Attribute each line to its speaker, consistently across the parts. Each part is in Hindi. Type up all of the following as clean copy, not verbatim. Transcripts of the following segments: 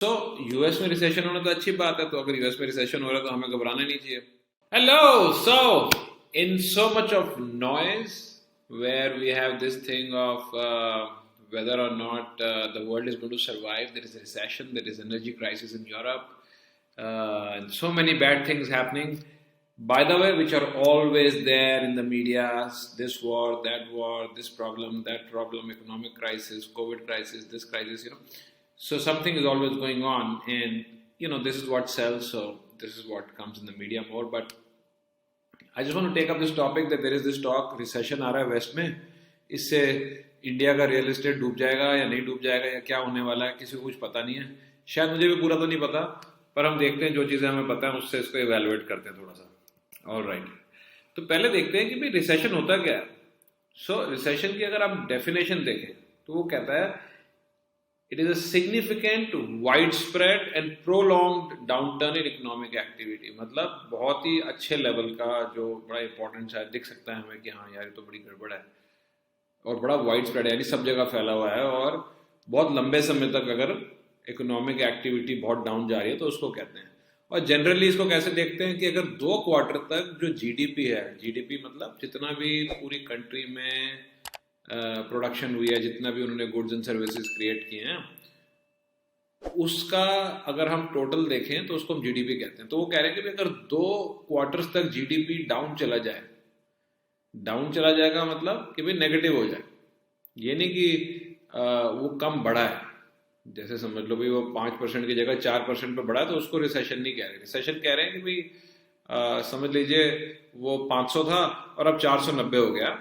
Speaker 1: तो यूएस में रिसेशन होना तो अच्छी बात है, तो अगर यूएस में रिसेशन हो रहा है तो हमें घबराना नहीं चाहिए। Hello, so in so much of noise where we have this thing of whether or not the world is going to survive, there is a recession, there is energy crisis in Europe, and so many bad things happening, by the way, which are always there in the media. This war, that war, this problem, that problem, economic crisis, COVID crisis, this crisis, so something is always going on, and this is what sells, so this is what comes in the media more. But I just want to take up this topic that there is this talk recession आ रहा है वेस्ट में, इससे इंडिया का रियल एस्टेट डूब जाएगा या नहीं डूब जाएगा या क्या होने वाला है, किसी को कुछ पता नहीं है। शायद मुझे भी पूरा तो नहीं पता, पर हम देखते हैं जो चीज़ें हमें पता है उससे इसको इवेलुएट करते हैं थोड़ा सा। ऑल राइट, तो पहले देखते हैं कि भाई रिसेशन होता क्या है। सो रिसेशन की अगर आप डेफिनेशन देखें तो वो कहता है it is a significant widespread and prolonged downturn in economic activity। मतलब बहुत ही अच्छे लेवल का जो बड़ा इंपॉर्टेंट शायद दिख सकता है हमें कि हाँ यार ये तो बड़ी गड़बड़ है और बड़ा वाइड स्प्रेड है, यानी सब जगह फैला हुआ है और बहुत लंबे समय तक अगर इकोनॉमिक एक्टिविटी बहुत डाउन जा रही है तो उसको कहते हैं। और जनरली इसको कैसे देखते हैं कि अगर 2 क्वार्टर तक जो जीडीपी है, जीडीपी मतलब जितना भी पूरी कंट्री में प्रोडक्शन हुई है, जितना भी उन्होंने गुड्स एंड सर्विसेज क्रिएट किए हैं, उसका अगर हम टोटल देखें तो उसको हम जीडीपी कहते हैं। तो वो कह रहे हैं कि अगर 2 क्वार्टर्स तक जीडीपी डाउन चला जाए, डाउन चला जाएगा मतलब कि भाई नेगेटिव हो जाए, ये नहीं कि वो कम बढ़ा है, जैसे समझ लो भाई वो 5% की जगह 4% पे बढ़ा है तो उसको रिसेशन नहीं कह रहे। रिसेशन कह रहे हैं कि भाई समझ लीजिए वो 500 था और अब 490 हो गया,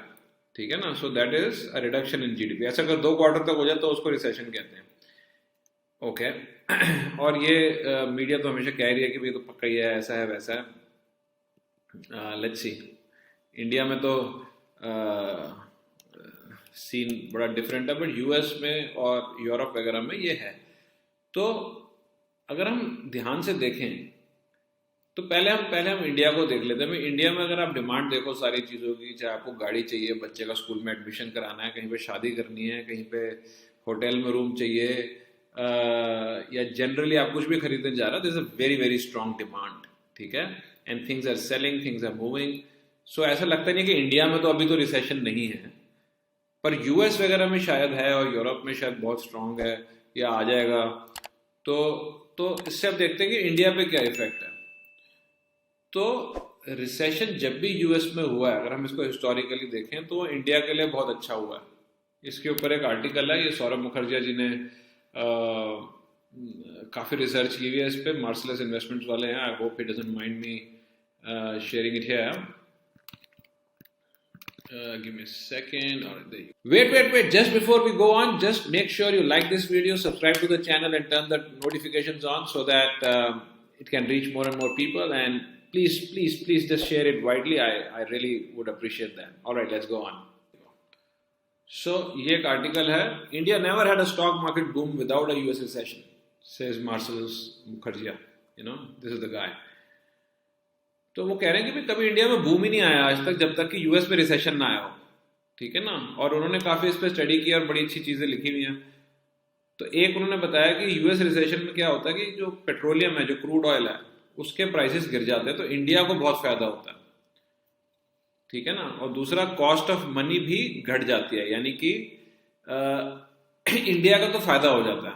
Speaker 1: ठीक है ना। So that is a reduction in GDP. ऐसा अगर 2 क्वार्टर तक हो जाए तो उसको रिसेशन कहते हैं। ओके और ये मीडिया तो हमेशा कह रही है कि भाई तो पक्का ही है, ऐसा है वैसा है। लेट्स सी, इंडिया में तो सीन बड़ा डिफरेंट है, बट यूएस में और यूरोप वगैरह में ये है। तो अगर हम ध्यान से देखें तो पहले हम इंडिया को देख लेते हैं। इंडिया में अगर आप डिमांड देखो सारी चीज़ों की, चाहे आपको गाड़ी चाहिए, बच्चे का स्कूल में एडमिशन कराना है, कहीं पे शादी करनी है, कहीं पे होटल में रूम चाहिए, या जनरली आप कुछ भी खरीदने जा रहे हो, this is a very very strong demand, ठीक है। And things are selling, things are moving. So ऐसा लगता नहीं कि इंडिया में तो अभी तो रिसेशन नहीं है, पर यूएस वगैरह में शायद है और यूरोप में शायद बहुत स्ट्रांग है या आ जाएगा। तो इससे अब देखते हैं कि इंडिया पे क्या इफेक्ट है। तो रिसेशन जब भी यूएस में हुआ है, अगर हम इसको हिस्टोरिकली देखें तो इंडिया के लिए बहुत अच्छा हुआ है। इसके ऊपर एक आर्टिकल है, ये सौरभ मुखर्जी जी ने काफ़ी रिसर्च की हुई है इस पे, मार्सलेस इन्वेस्टमेंट्स वाले हैं। I hope he doesn't mind me sharing it here. Give me a second. All right, wait. Just before we go on, just make sure you like this video, subscribe to the channel, and turn the notifications on so that it can reach more and more people. And please just share it widely. I really would appreciate that. All right, let's go on. So, ये एक आर्टिकल है, India never had a stock market boom without a US recession, says Marcellus Mukherjee. This is the guy. तो वो कह रहे हैं कि कभी इंडिया में बूम ही नहीं आया आज तक जब तक कि यूएस में रिसेशन ना आया हो, ठीक है ना। और उन्होंने काफ़ी इस पर स्टडी की और बड़ी अच्छी चीज़ें लिखी हुई हैं। तो एक उन्होंने बताया कि यूएस रिसेशन में क्या होता है कि जो पेट्रोलियम है, जो क्रूड ऑयल है, उसके प्राइसेस गिर जाते हैं तो इंडिया को बहुत फ़ायदा होता है, ठीक है ना। और दूसरा, कॉस्ट ऑफ मनी भी घट जाती है, यानी कि इंडिया का तो फ़ायदा हो जाता है।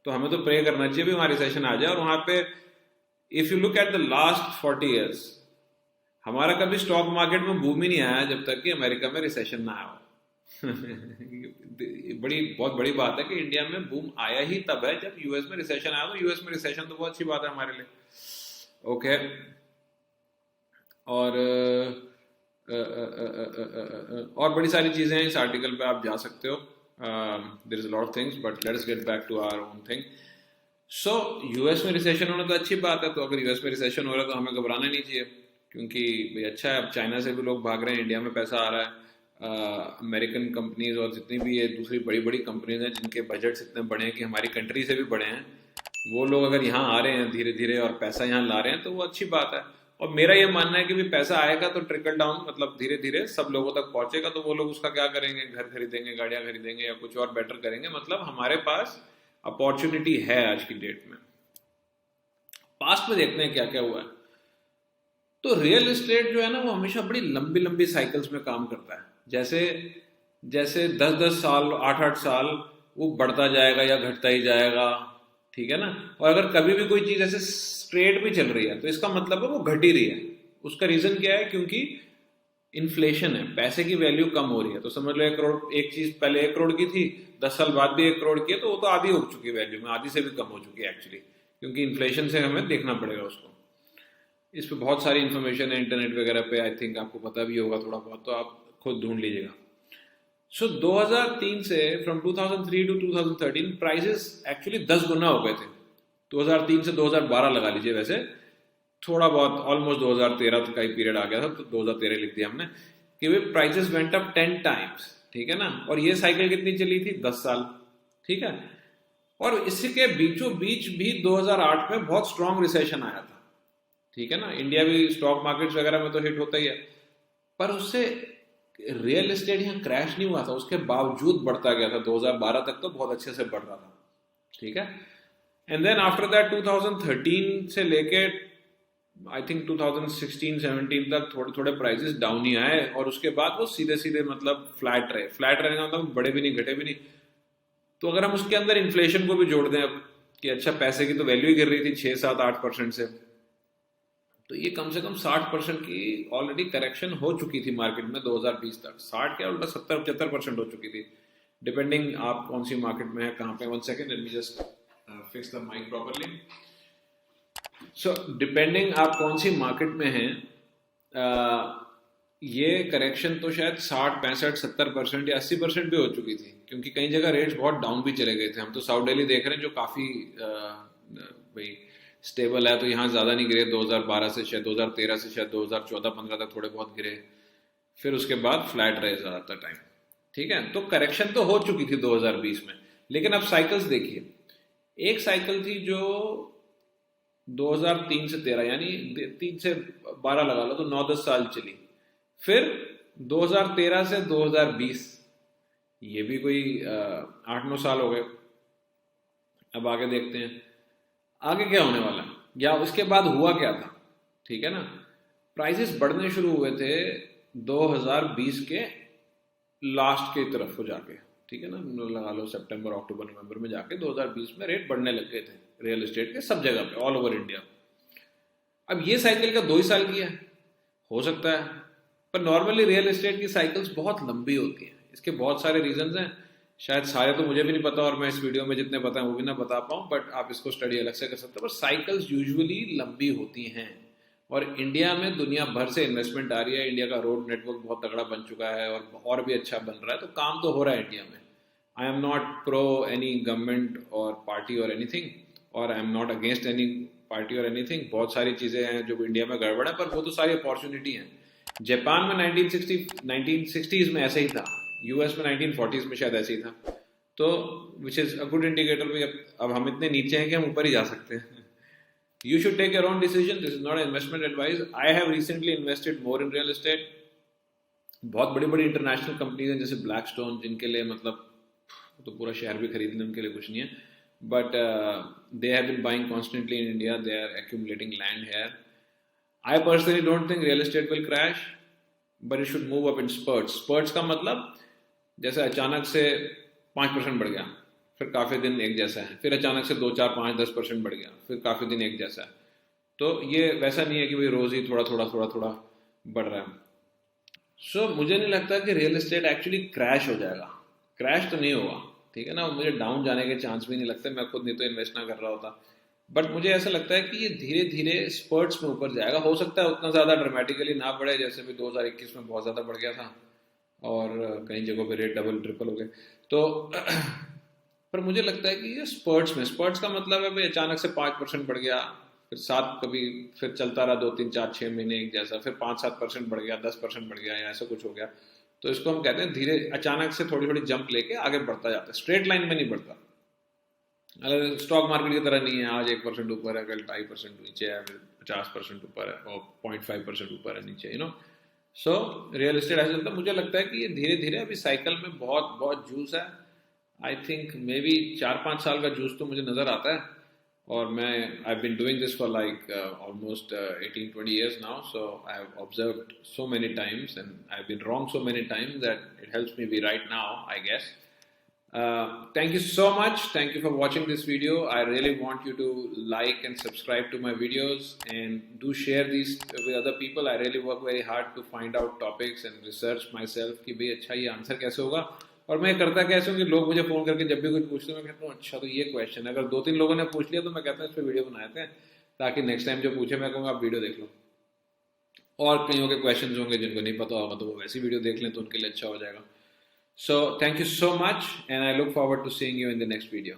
Speaker 1: तो हमें तो प्रे करना चाहिए भी वहाँ रिसेशन आ जाए। और वहाँ पे if you look at the last 40 years, हमारा कभी स्टॉक मार्केट में बूम ही नहीं आया जब तक कि अमेरिका में रिसेशन ना आया हो। बहुत बड़ी बात है कि इंडिया में बूम आया ही तब है जब यूएस में रिसेशन आया। तो यूएस में रिसेशन तो बहुत अच्छी बात है हमारे लिए। ओके और बड़ी सारी चीज़ें हैं इस आर्टिकल पे, आप जा सकते हो। There is a lot of things, but let's get back to our own thing. So US में रिसेशन होना तो अच्छी बात है, तो अगर यूएस में रिसेशन हो रहा है तो हमें घबराना नहीं चाहिए, क्योंकि भाई अच्छा है, अब चाइना से भी लोग भाग रहे हैं, इंडिया में पैसा आ रहा है। अमेरिकन कंपनीज और जितनी भी ये दूसरी बड़ी बड़ी कंपनीज हैं जिनके बजट्स इतने बड़े हैं कि हमारी कंट्री से भी बड़े हैं, वो लोग अगर यहाँ आ रहे हैं धीरे धीरे और पैसा यहाँ ला रहे हैं तो वो अच्छी बात है। और मेरा ये मानना है कि भी पैसा आएगा तो ट्रिकल डाउन, मतलब धीरे धीरे सब लोगों तक पहुंचेगा। तो वो लोग उसका क्या करेंगे, घर खरीदेंगे, गाड़ियाँ खरीदेंगे या कुछ और बेटर करेंगे। मतलब हमारे पास अपॉर्चुनिटी है आज की डेट में। पास्ट में देखते हैं क्या क्या हुआ है। तो रियल एस्टेट जो है ना वो हमेशा बड़ी लंबी लंबी साइकिल्स में काम करता है। जैसे जैसे 10-10 साल 8-8 साल वो बढ़ता जाएगा या घटता ही जाएगा, ठीक है ना। और अगर कभी भी कोई चीज़ ऐसे स्ट्रेट भी चल रही है तो इसका मतलब है वो घट ही रही है। उसका रीज़न क्या है? क्योंकि इन्फ्लेशन है, पैसे की वैल्यू कम हो रही है। तो समझ लो 1 करोड़ एक चीज़ पहले 1 करोड़ की थी, 10 साल बाद भी 1 करोड़ की है, तो वो तो आधी हो चुकी है वैल्यू में, आधी से भी कम हो चुकी है एक्चुअली, क्योंकि इन्फ्लेशन से हमें देखना पड़ेगा उसको। इस पे बहुत सारी इन्फॉर्मेशन है इंटरनेट वगैरह पे, आई थिंक आपको पता भी होगा थोड़ा बहुत, तो आप खुद ढूंढ लीजिएगा। सो 2003 से फ्रॉम 2003 टू 2013 प्राइसेस एक्चुअली 10 गुना हो गए थे। 2003 से 2012 लगा लीजिए, वैसे थोड़ा बहुत ऑलमोस्ट 2013 का ही पीरियड आ गया था तो 2013 लिख दिया हमने कि वे प्राइसेस वेंट अप 10 टाइम्स, ठीक है ना। और ये साइकिल कितनी चली थी? 10 साल, ठीक है। और इसके बीचों बीच भी 2008 में बहुत स्ट्रॉन्ग रिसेशन आया था, ठीक है ना। इंडिया भी स्टॉक मार्केट्स वगैरह में तो हिट होता ही है, पर उससे रियल एस्टेट यहाँ क्रैश नहीं हुआ था, उसके बावजूद बढ़ता गया था। 2012 तक तो बहुत अच्छे से बढ़ रहा था, ठीक है। एंड देन आफ्टर दैट 2013 से लेके आई थिंक 2016-17 तक थोड़े थोड़े प्राइसेस डाउन ही आए, और उसके बाद वो सीधे सीधे मतलब फ्लैट रहे। फ्लैट रहने का मतलब बढ़े भी नहीं घटे भी नहीं। तो अगर हम उसके अंदर इन्फ्लेशन को भी जोड़ दें अब, कि अच्छा पैसे की तो वैल्यू ही गिर रही थी 6-7-8% से, तो ये कम से कम 60% की ऑलरेडी करेक्शन हो चुकी थी मार्केट में 2020 तक। 60 क्या उल्टा 70-75% हो चुकी थी, डिपेंडिंग आप कौन सी मार्केट में है, कहाँ पे। 1 second, let me just fix the mic properly. So depending आप कौन सी मार्केट में हैं, ये करेक्शन तो शायद 60-65-70% या 80% भी हो चुकी थी, क्योंकि कई जगह रेट्स बहुत डाउन भी चले गए थे। हम तो साउथ दिल्ली देख रहे हैं जो काफ़ी भाई स्टेबल है, तो यहाँ ज़्यादा नहीं गिरे। 2012 से शायद 2013 से शायद 2014-15 तक थोड़े बहुत गिरे, फिर उसके बाद फ्लैट रहे ज़्यादातर टाइम, ठीक है। तो करेक्शन तो हो चुकी थी 2020 में, लेकिन अब साइकिल्स देखिए। एक साइकिल थी जो 2003 से 13 यानी 3 से 12 लगा लो तो 9-10 साल चली। फिर 2013 से 2020, ये भी कोई 8-9 साल हो गए। अब आगे देखते हैं आगे क्या होने वाला है, या उसके बाद हुआ क्या था, ठीक है ना। प्राइसेस बढ़ने शुरू हुए थे 2020 के लास्ट की तरफ हो जाके, ठीक है ना। लगा लो सितंबर अक्टूबर नवंबर में जाके 2020 में रेट बढ़ने लग गए थे रियल एस्टेट के सब जगह पे, ऑल ओवर इंडिया। अब ये साइकिल का 2 ही साल की है, हो सकता है, पर नॉर्मली रियल एस्टेट की साइकिल्स बहुत लंबी होती हैं। इसके बहुत सारे रीजंस हैं, शायद सारे तो मुझे भी नहीं पता, और मैं इस वीडियो में जितने पता है वो भी ना बता पाऊँ, बट आप इसको स्टडी अलग से कर सकते हो। पर साइकिल्स यूजुअली लंबी होती हैं, और इंडिया में दुनिया भर से इन्वेस्टमेंट आ रही है। इंडिया का रोड नेटवर्क बहुत तगड़ा बन चुका है, और भी अच्छा बन रहा है, तो काम तो हो रहा है इंडिया में। I am not pro any government और पार्टी और एनीथिंग, और I am not against any party और एनीथिंग। बहुत सारी चीज़ें हैं जो इंडिया में गड़बड़ है, पर वो तो सारी अपॉर्चुनिटी हैं। जापान में 1960s में ऐसे ही था, यूएस में 1940s में शायद ऐसे ही था, तो which is a good indicator भी। अब हम इतने नीचे हैं कि हम ऊपर ही जा सकते हैं। You should take your own decision. This is not an investment advice. I have recently invested more in real estate. बहुत बड़ी बड़ी इंटरनेशनल कंपनीज हैं जैसे ब्लैकस्टोन, जिनके लिए मतलब तो पूरा शहर भी खरीद लें उनके लिए कुछ नहीं है, but they have been buying constantly in India. They are accumulating land here. I personally don't think real estate will crash, but it should move up in spurts. Spurts का मतलब जैसे अचानक से 5% बढ़ गया, फिर काफ़ी दिन एक जैसा है, फिर अचानक से 2-4-5-10% बढ़ गया, फिर काफ़ी दिन एक जैसा है। तो ये वैसा नहीं है कि भाई रोज़ ही थोड़ा थोड़ा बढ़ रहा है। सो मुझे नहीं लगता कि रियल एस्टेट एक्चुअली क्रैश हो जाएगा। क्रैश तो नहीं होगा, ठीक है ना। मुझे डाउन जाने के चांस भी नहीं लगते, मैं खुद नहीं तो इन्वेस्ट ना कर रहा होता। बट मुझे ऐसा लगता है कि ये धीरे धीरे स्पर्ट्स में ऊपर जाएगा। हो सकता है उतना ज़्यादा ड्रामेटिकली ना बढ़े, जैसे भी 2021 में बहुत ज़्यादा बढ़ गया था, और कई जगहों पे रेट डबल ट्रिपल हो गए। तो पर मुझे लगता है कि ये स्पर्ट्स में, स्पर्ट्स का मतलब है भाई अचानक से 5% बढ़ गया, फिर 7, कभी फिर चलता रहा 2-3-4-6 महीने एक जैसा, फिर 5-7% बढ़ गया, 10% बढ़ गया, या ऐसा कुछ हो गया। तो इसको हम कहते हैं धीरे, अचानक से थोड़ी थोड़ी जंप लेके आगे बढ़ता जाता है, स्ट्रेट लाइन में नहीं बढ़ता। अगर स्टॉक मार्केट की तरह नहीं है, आज 1% ऊपर है, कल 2.5% नीचे है, फिर 50% ऊपर है, और 0.5% ऊपर है नीचे, you know. So real estate ऐसा चलता है। मुझे लगता है कि ये धीरे धीरे अभी साइकिल में बहुत बहुत जूस है। आई थिंक मे बी 4-5 साल का जूस तो मुझे नज़र आता है, और मैं I've been doing this for like almost 18-20 years now, so I've observed so many times and I've been wrong so many times that it helps me be right now, I guess. Thank you so much. Thank you for watching this video. I really want you to like and subscribe to my videos and do share these with other people. I really work very hard to find out topics and research myself कि भाई अच्छा ये आंसर कैसे होगा, और मैं करता कैसे हूँ कि लोग मुझे फ़ोन करके जब भी कुछ पूछते हैं मैं कहता हूँ अच्छा तो ये क्वेश्चन है, अगर 2-3 लोगों ने पूछ लिया तो मैं कहता हूँ इस पर वीडियो बनाते हैं ताकि नेक्स्ट टाइम जो पूछे मैं कहूँगा आप वीडियो देख लो, और कईयों के क्वेश्चन होंगे जिनको नहीं पता होगा तो वो वैसी वीडियो देख लें तो उनके लिए अच्छा हो जाएगा. So thank you so much and I look forward to seeing you in the next video.